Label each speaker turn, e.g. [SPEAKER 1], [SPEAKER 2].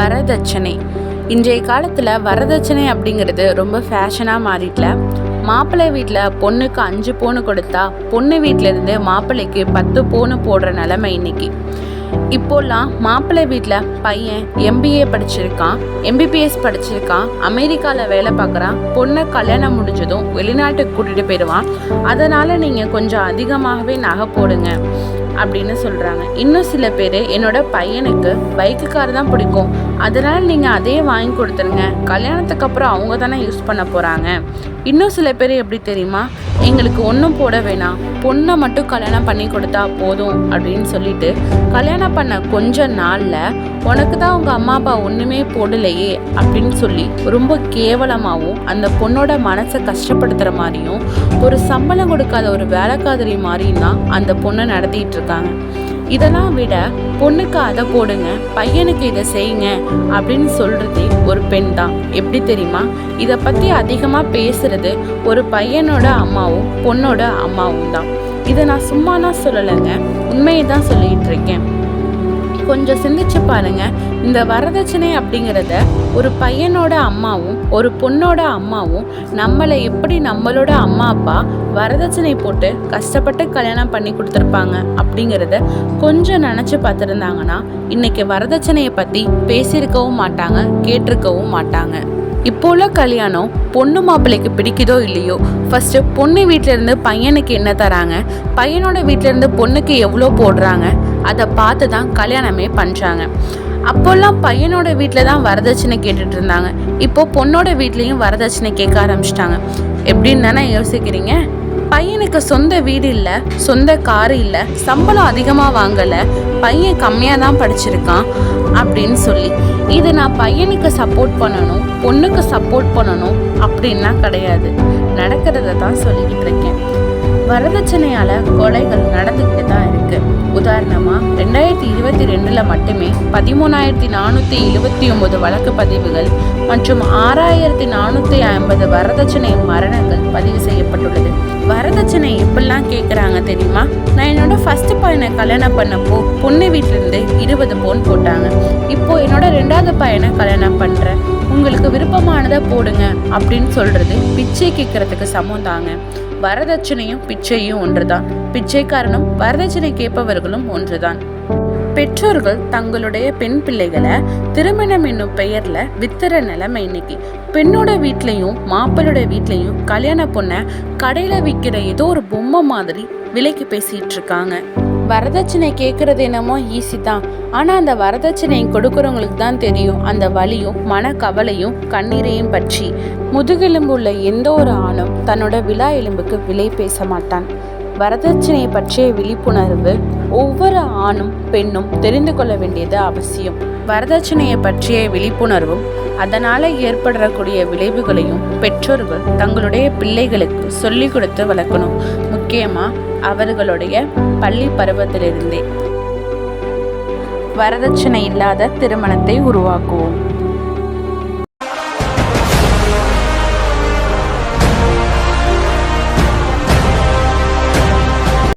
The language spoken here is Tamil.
[SPEAKER 1] வரதட்சணை. இன்றைய காலத்தில் வரதட்சணை அப்படிங்கிறது ரொம்ப ஃபேஷனாக மாறிட்டல. மாப்பிள்ளை வீட்டில் பொண்ணுக்கு 5 பவுன் கொடுத்தா பொண்ணு வீட்டிலேருந்து மாப்பிள்ளைக்கு 10 பவுன் போடுற நிலைமை இன்னைக்கு. இப்போல்லாம் மாப்பிள்ளை வீட்டில் பையன் MBA படிச்சிருக்கான், MBBS படிச்சிருக்கான், அமெரிக்காவில் வேலை பார்க்குறான், பொண்ணை கல்யாணம் முடிஞ்சதும் வெளிநாட்டுக்கு கூட்டிகிட்டு போயிடுவான். அதனால் நீங்கள் கொஞ்சம் அதிகமாகவே நகை போடுங்க அப்படின்னு சொல்கிறாங்க. இன்னும் சில பேர் என்னோட பையனுக்கு பைக்கு கார் தான் பிடிக்கும், அதனால் நீங்கள் அதே வாங்கி கொடுத்துருங்க, கல்யாணத்துக்கு அப்புறம் அவங்க தானே யூஸ் பண்ண போகிறாங்க. இன்னும் சில பேர் எப்படி தெரியுமா, எங்களுக்கு ஒன்றும் போட வேணாம், பொண்ணை மட்டும் கல்யாணம் பண்ணி கொடுத்தா போதும் அப்படின்னு சொல்லிட்டு கல்யாணம் பண்ண கொஞ்ச நாளில் உனக்கு தான் உங்கள் அம்மா அப்பா ஒன்றுமே போடலையே அப்படின்னு சொல்லி ரொம்ப கேவலமாகவும் அந்த பொண்ணோட மனசை கஷ்டப்படுத்துகிற மாதிரியும் ஒரு சம்பளம் கொடுக்காத ஒரு வேலைக்காதரி மாதிரியும் தான் அந்த பொண்ணை நடத்திட்டு இருக்காங்க. இதெல்லாம் விட பொண்ணுக்கு அதை போடுங்க, பையனுக்கு இதை செய்யுங்க அப்படின்னு சொல்றதே ஒரு பெண் தான். எப்படி தெரியுமா, இதை பற்றி அதிகமாக பேசுறது ஒரு பையனோட அம்மாவும் பொண்ணோட அம்மாவும் தான். இதை நான் சும்மா சொல்லலைங்க, உண்மையை தான் சொல்லிட்டு இருக்கேன். கொஞ்சம் சிந்திச்சு பாருங்க. இந்த வரதட்சணை அப்படிங்கிறத ஒரு பையனோட அம்மாவும் ஒரு பொண்ணோட அம்மாவும் நம்மளை எப்படி நம்மளோட அம்மா அப்பா வரதட்சணை போட்டு கஷ்டப்பட்டு கல்யாணம் பண்ணி கொடுத்துருப்பாங்க அப்படிங்கிறத கொஞ்சம் நினச்சி பார்த்துருந்தாங்கன்னா இன்னைக்கு வரதட்சணையை பற்றி பேசியிருக்கவும் மாட்டாங்க, கேட்டிருக்கவும் மாட்டாங்க. இப்போ உள்ள கல்யாணம் பொண்ணு மாப்பிள்ளைக்கு பிடிக்குதோ இல்லையோ, ஃபர்ஸ்ட் பொண்ணு வீட்டிலேருந்து பையனுக்கு என்ன தராங்க, பையனோட வீட்டிலேருந்து பொண்ணுக்கு எவ்வளோ போடுறாங்க, அதை பார்த்து தான் கல்யாணமே பண்ணுறாங்க. அப்போல்லாம் பையனோட வீட்டில் தான் வரதட்சணை கேட்டுட்டு இருந்தாங்க, இப்போ பொண்ணோட வீட்லேயும் வரதட்சணை கேட்க ஆரம்பிச்சிட்டாங்க. எப்படின்னு தானே யோசிக்கிறீங்க? பையனுக்கு சொந்த வீடு இல்லை, சொந்த காரு இல்லை, சம்பளம் அதிகமாக வாங்கலை, பையன் கம்மியாக தான் படிச்சிருக்கான் அப்படின்னு சொல்லி இது நான் பையனுக்கு சப்போர்ட் பண்ணணும், பொண்ணுக்கு சப்போர்ட் பண்ணணும் அப்படின்னா கிடையாது, நடக்கிறத தான் சொல்லிக்கிட்டு இருக்கேன். வரதட்சணையால் கொலைகள் நடந்துக்கிட்டு தான் இருக்கு. உதாரணமாக 2022 மட்டுமே 13,479 வழக்கு பதிவுகள் மற்றும் 6,450 வரதட்சணை மரணங்கள் பதிவு செய்யப்பட்டுள்ளது. வரதட்சணை எப்படிலாம் கேட்குறாங்க தெரியுமா? நான் என்னோட ஃபர்ஸ்ட் பையனை கல்யாணம் பண்ணப்போ பொண்ணு வீட்டிலேருந்து 20 பவுன் போட்டாங்க. இப்போ என்னோட 2வது பையனை கல்யாணம் பண்ணுறேன், உங்களுக்கு விருப்பமானதை போடுங்க அப்படின்னு சொல்றது பிச்சை கேட்கறதுக்கு சமம் தாங்க. வரதட்சணையும் பிச்சையும் ஒன்றுதான், பிச்சைக்காரனும் வரதட்சணை கேட்பவர்களும் ஒன்றுதான். பெற்றோர்கள் தங்களுடைய பெண் பிள்ளைகளை திருமணம் என்னும் பெயர்ல வித்துற நிலைமை இன்னைக்கு. பெண்ணோட வீட்லையும் மாப்பிளோட வீட்லையும் கல்யாண பொண்ணை கடையில விற்கிற ஏதோ ஒரு பொம்மை மாதிரி விலைக்கு பேசிட்டு இருக்காங்க. வரதட்சணை கேட்கறது என்னமோ ஈஸி தான், ஆனால் அந்த வரதட்சணையை கொடுக்குறவங்களுக்கு தான் தெரியும் அந்த வலியும் மனக்கவலையும் கண்ணீரையும் பற்றி. முதுகெலும்பு உள்ள எந்த ஒரு ஆணும் தன்னோட விலா எலும்புக்கு விலை பேச மாட்டான். வரதட்சணையை பற்றிய விழிப்புணர்வு ஒவ்வொரு ஆணும் பெண்ணும் தெரிந்து கொள்ள வேண்டியது அவசியம். வரதட்சணையை பற்றிய விழிப்புணர்வும் அதனால் ஏற்படக்கூடிய விளைவுகளையும் பெற்றோர்கள் தங்களுடைய பிள்ளைகளுக்கு சொல்லி கொடுத்து வளர்க்கணும். முக்கியமாக அவர்களுடைய பள்ளி பருவத்திலிருந்தே. வரதட்சணை இல்லாத திருமணத்தை உருவாக்குவோம்.